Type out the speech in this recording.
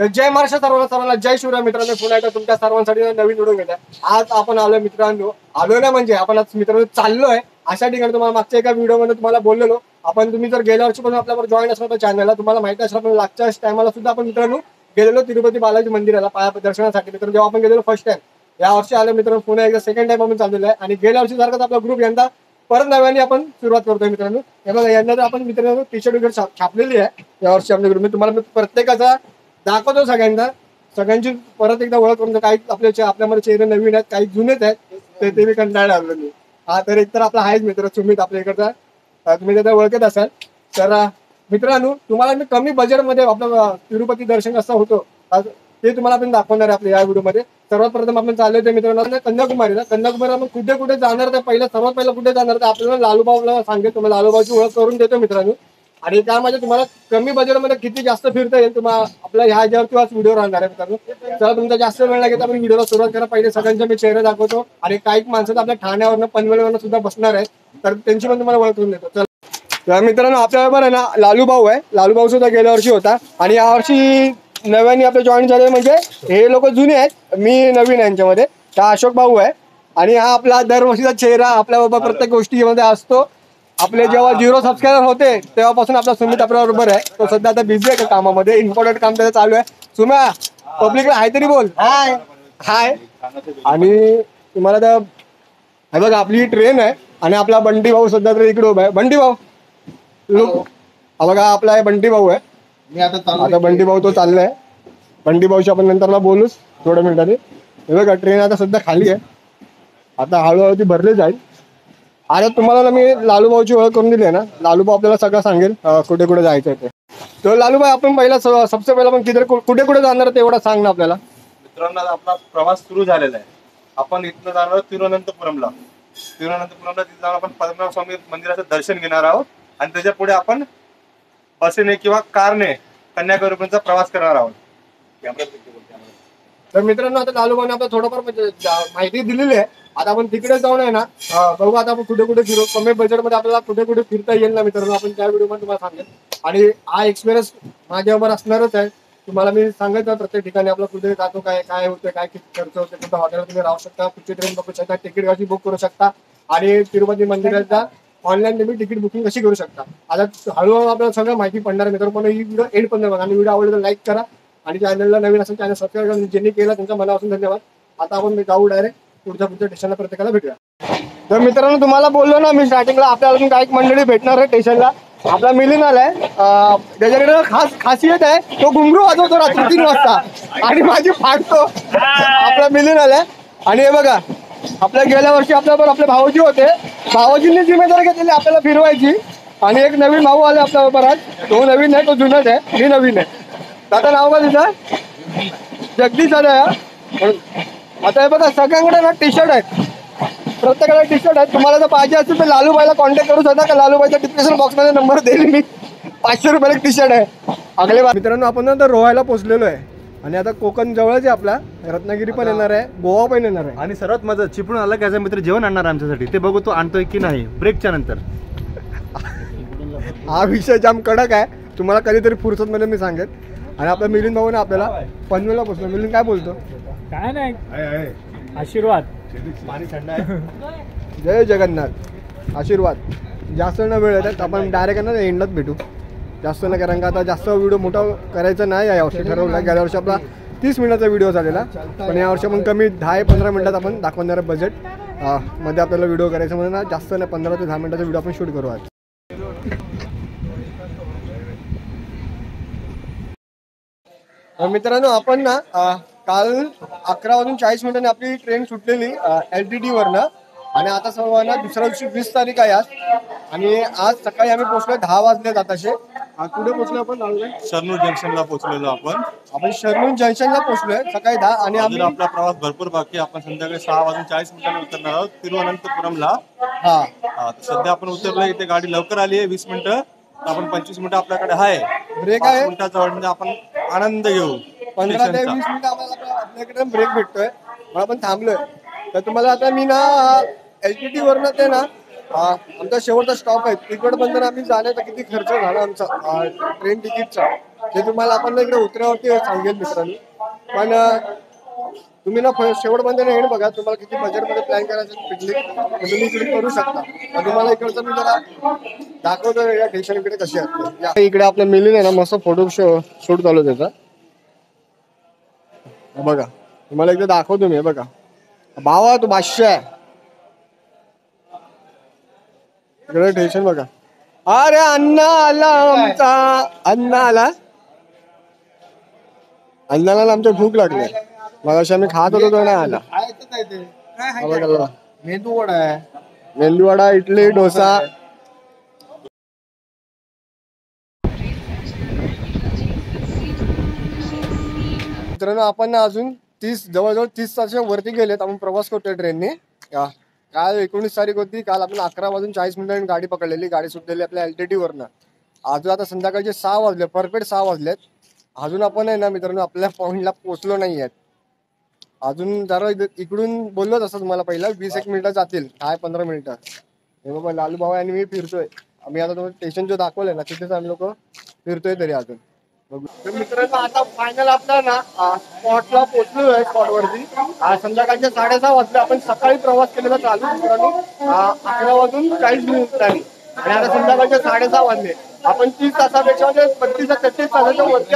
तर जय महाराष्ट्र सर्वांना जय शिवराय मित्रांनो, पुन्हा एकदा तुमच्या सर्वांसाठी नवीन व्हिडिओ घेतला। आज आपण आलोय मित्रांनो, आलोय ना म्हणजे आपण आज मित्रांनो चाललोय अशा ठिकाणी। तुम्हाला मागच्या एका व्हिडिओमध्ये तुम्हाला बोललेलो आपण, तुम्ही जर गेल्या वर्षी पण आपल्यावर जॉईन असणार तर चॅनलला तुम्हाला माहिती असणार, पण मागच्या टायमाला सुद्धा आपण मित्रांनो गेलेलो तिरुपती बालाजी मंदिराला पाया दर्शनासाठी। मित्रांनो जेव्हा आपण गेलेलो फर्स्ट टाइम, या वर्षी आलो मित्रांनो पुन्हा एकदा सेकंड टाइम आपण चाललेलो आहे। आणि गेल्या वर्षी सारखाच आपला ग्रुप यंदा परत नव्याने आपण सुरुवात करतोय मित्रांनो। हे बघा यंदा तर आपण मित्रांनो टी शर्ट वगैरे छापलेली आहे या वर्षी आपल्या ग्रुपमध्ये। तुम्हाला प्रत्येकाचा दाखवतो सगळ्यांची परत एकदा ओळख करून। काही आपल्यामध्ये चेहरे नवीन आहेत, काही जुनेच आहेत, ते मी कंटाळा आलो मी। हा तर एकतर आपला आहेच मित्र सुमित आपल्या इकडचा, तुम्ही त्याला ओळखत असाल। तर मित्रांनो तुम्हाला मी कमी बजेटमध्ये आपलं तिरुपती दर्शन कसं होतं ते तुम्हाला आपण दाखवणार आहे आपल्या या व्हिडिओमध्ये। सर्वात प्रथम आपण चाललोय ते मित्रांनो कन्याकुमारीला आपण कुठे कुठे जाणार, तर सर्वात पहिला कुठे जाणार तर आपल्याला लालूबागला सांगेल। तुम्हाला लालूबागची ओळख करून देतो मित्रांनो। आणि त्यामध्ये तुम्हाला कमी बजेटमध्ये किती जास्त फिरता येईल तुम्हाला आपल्या ह्या ह्याच्यावरती आज व्हिडिओ राहणार आहे मित्रांनो। चला तुमचा जास्त वेळ लागेल आपण व्हिडिओला सुरुवात करा। पहिले सगळ्यांचे मी चेहरे दाखवतो आणि काही माणसं आपल्या ठाण्यावरनं पनवेलवरनं सुद्धा बसणार आहेत, तर त्यांची पण तुम्हाला ओळख करून देतो। चला तर मित्रांनो आपल्याबरोबर आहे ना लालूभाऊ आहे। लालूभाऊ सुद्धा गेल्या वर्षी होता आणि या वर्षी नव्याने आपले जॉईन झाले, म्हणजे हे लोक जुने आहेत, मी नवीन आहे यांच्यामध्ये। हा अशोक भाऊ आहे आणि हा आपला दरवर्षीचा चेहरा आपल्या बाबा प्रत्येक गोष्टीमध्ये असतो। आपले जेव्हा 0 सबस्क्रायबर होते तेव्हापासून आपला सुमित आपल्या बरोबर आहे। तो सध्या आता बिझी आहे कामामध्ये, इम्पॉर्टंट काम त्याचं चालू आहे। सुम्या पब्लिकला हाय तरी बोल। हाय हाय। आणि तुम्हाला तर हे बघा आपली ट्रेन आहे आणि आपला बंटी भाऊ सध्या तर इकडे उभा आहे। बंटी भाऊ लोक बघा आपला बंटी भाऊ आहे। मी आता बंटी भाऊ तो चाललाय। बंटी भाऊशी आपण नंतरला बोलूच थोड्या मिनिटांनी। हे बघा ट्रेन आता सध्या खाली आहे, आता हळूहळू ती भरली जाईल। आता तुम्हाला मी लालूभाऊची ओळख करून दिली आहे ना, लालूभाऊ आपल्याला सगळं सांगेल कुठे कुठे जायचं आहे ते। तर लालूभाई आपण पहिला सबसे पहिला पण कुठे कुठे जाणार तेवढं सांग ना आपल्याला। मित्रांनो आपला प्रवास सुरू झालेला आहे। आपण इथनं जाणार तिरुवनंतपुरमला तिथे जाऊन आपण पद्मनाभ स्वामी मंदिराचं दर्शन घेणार आहोत आणि त्याच्या पुढे आपण बसने किंवा कारने कन्याकुमारीचा प्रवास करणार आहोत। तर मित्रांनो आता लालूभाऊने आपल्याला थोडंफार माहिती दिलेली आहे। आता आपण तिकडे जाऊन आहे ना बघू आता आपण कुठे कुठे फिरू, कमी बजेटमध्ये आपल्याला कुठे कुठे फिरता येईल ना मित्रांनो, आपण त्या व्हिडिओमध्ये तुम्हाला सांगेल। आणि हा एक्सपिरियन्स माझ्यावर असणारच आहे। तुम्हाला मी सांगायचं प्रत्येक ठिकाणी आपलं कुठे जातो, काय काय होतं, काय किती खर्च होतो, कुठं हॉटेल तुम्ही राहू शकता, कुठची ट्रेन बघू शकता, तिकीट कशी बुक करू शकता आणि तिरुपती मंदिराचा ऑनलाईन तुम्ही तिकीट बुकिंग कशी करू शकता। आता हळूहळू आपल्याला सगळं माहिती पडणार आहे मित्रांनो। पण ही व्हिडिओ एंड पण बघा आणि व्हिडिओ आवडला तर लाईक करा आणि चॅनलला नवीन असेल चॅनल सबस्क्राईब करा। ज्यांनी केलं तुमच्या मनापासून धन्यवाद। आता आपण जाऊ डायरेक्ट पुढच्या स्टेशनला, प्रत्येकाला भेटूया। तर मित्रांनो तुम्हाला बोललो ना मी स्टार्टिंगला, आपल्याला अजून काही मंडळी भेटणार आहे स्टेशनला। आपला मिलिंद आलाय, त्याच्याकडे खासियत आहे, तो घुंगरू वाजवतो रात्री 3 वाजता आणि माझी फाटतो। आपला मिलिंद आलाय आणि हे बघा आपल्या गेल्या वर्षी आपल्याबरोबर आपले भाऊजी होते, भाऊजींनी जिम्मेदारी घेतलेली आपल्याला फिरवायची। आणि एक नवीन भाऊ आला आपल्या बरोबर आज, तो नवीन आहे, तो जुनाच आहे, मी नवीन आहे। आता नाव का तिथं जगदीश दादा आहे। आता हे बघा सगळ्यांकडे ना टी शर्ट आहेत, प्रत्येकाला टी शर्ट आहे। तुम्हाला जर पाहिजे असेल तर लालूबाईला कॉन्टॅक्ट करू शकता, का लालूबाईच्या डिस्क्रिप्शन बॉक्समध्ये नंबर देईल मी। 500 रुपयाला टी शर्ट आहे अगले बार। मित्रांनो आपण ना तर रोहायला पोहोचलेलो आहे आणि आता कोकण जवळच आहे आपला, रत्नागिरी पण येणार आहे, गोवा पण येणार आहे। आणि सर्वात मजा चिपळूण आला की मित्र जेवण आणणार आमच्यासाठी, ते बघू तो आणतोय की नाही ब्रेकच्या नंतर। हा विषय जाम कडक आहे, तुम्हाला कधीतरी फुरसतमध्ये मी सांगेन। आणि आपला मिलिंद भाऊ ना आपल्याला पनवेलला पोहोचलो। मिलिंद काय बोलतो? काय नाही, आशीर्वाद पाणी थंड आहे। जय जगन्नाथ, आशीर्वाद। जास्त न वेळ येतात आपण डायरेक्ट ना एंडलाच भेटू, जास्त न, कारण का आता जास्त व्हिडिओ मोठा करायचा नाही या वर्षी ठरवला। गेल्या वर्षी आपला 30 मिनिटाचा व्हिडिओ झालेला, पण या वर्षी आपण कमी 10-15 मिनिटात आपण दाखवणार बजेट मध्ये आपल्याला व्हिडिओ करायचा, म्हणजे ना जास्त नाही 15 ते 10 मिनिटाचा व्हिडिओ आपण शूट करू आज। मित्रांनो आपण ना काल 11:40 आपली ट्रेन सुटलेली LTT वरनं आणि आता सर्वांना दुसऱ्या दिवशी 20 तारीख आहे आज। आणि आज सकाळी आम्ही पोहोचलोय 10 वाजले जाताशे। कुठे पोहोचलो आपण? शरणूर जंक्शनला पोहोचलेलो आपण शरणूर जंक्शनला पोहोचलोय सकाळी 10 आणि आम्ही आपला प्रवास भरपूर बाकी, आपण संध्याकाळी 6:40 उतरणार आहोत तिरुवनंतपुरमला। हा सध्या आपण उतरलो, इथे गाडी लवकर आली आहे 20 मिनिटं, आपण 25 मिनिटं आपल्याकडे आहे, ब्रेक आहे 5 मिनिटाचा म्हणजे आपण आनंद घेऊ। 15 ते 20 मिनिटं आपल्याकडे ब्रेक भेटतोय, मग आपण थांबलोय। तर तुम्हाला आता मी ना LTT वरनं ते ना आमचा शेवटचा स्टॉप आहे तिकडपर्यंत आम्ही जाण्याचा किती खर्च झाला आमचा ट्रेन तिकीटचा ते तुम्हाला आपण इकडे उतरावरती सांगेल मित्रांनो. पण तुम्ही ना शेवटपर्यंत एंड बघा. तुम्हाला किती बजेटमध्ये प्लॅन करायचं पिकनिक तुम्ही इकडे करू शकता. पण तुम्हाला इकडचं मी जरा दाखवतो या ठिकाणी इकडे कशी असते. इकडे आपल्या मिलिंद आहे ना मस्त फोटो शूट चालू त्याचा बघा. तुम्हाला एकदा दाखवतो मी. बघा भावा तू भाष्य आहे इकडे टेन्शन बघा. अरे अण्णा आला आमचा. अण्णा आला. अण्णाला आमच्या भूक लागली. मग अशी आम्ही खात होतो तो नाही आला. मेंदू वडा आहे. मेंदूवडा, इडली, डोसा. मित्रांनो आपण अजून जवळजवळ 30 तासाच्या वरती गेलेत. आपण प्रवास करतोय ट्रेनने. काल 19 तारीख होती. काल आपण 11:40 गाडी पकडलेली. गाडी सुटलेली आपल्या LTT वरनं. अजून आता संध्याकाळचे 6 वाजले. परफेक्ट 6 वाजलेत. अजून आपण आहे ना मित्रांनो आपल्या पॉईंटला पोहोचलो नाही आहेत अजून. जरा इकडून बोललोच असं तुम्हाला पहिला 20-1 मिनिटं जातील. काय 15 मिनिटं. हे बाबा लालू भाऊ आणि मी फिरतोय. आम्ही आता तुम्हाला स्टेशन जो दाखवलंय ना तिथेच आम्ही लोक फिरतोय तरी अजून. तर मित्रांनो आता फायनल आपला ना स्पॉटला पोहोचलोय. स्पॉटवरती संध्याकाळच्या 6:30 वाजले. आपण सकाळी प्रवास केलेला चालू मित्रांनो 11:40 आणि आता संध्याकाळच्या 6:30 वाजले. आपण 30 तासापेक्षा म्हणजे 32-33 तासाच्या वरती